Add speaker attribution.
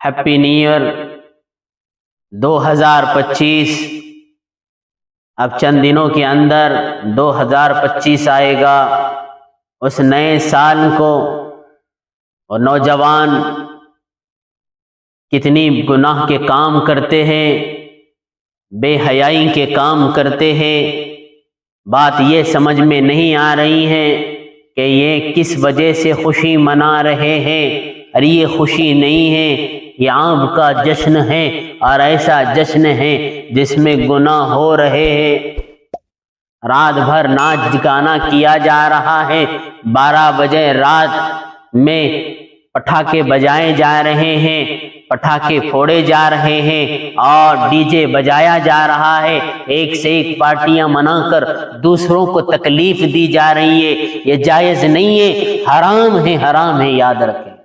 Speaker 1: Happy new year 2025। अब चंद दिनों के अंदर 2025 आएगा। उस नए साल को और नौजवान कितनी गुनाह के काम करते हैं, बेहयाई के काम करते हैं। बात ये समझ में नहीं आ रही है कि ये किस वजह से खुशी मना रहे हैं। अरे ये खुशी नहीं है, ये आम का जश्न है, और ऐसा जश्न है जिसमें गुनाह हो रहे हैं। रात भर नाच गाना किया जा रहा है। 12 बजे रात में पटाखे बजाए जा रहे हैं, पटाखे फोड़े जा रहे हैं और डीजे बजाया जा रहा है। एक से एक पार्टियां मनाकर दूसरों को तकलीफ दी जा रही है। ये जायज नहीं है, हराम है, हराम है, याद रखें।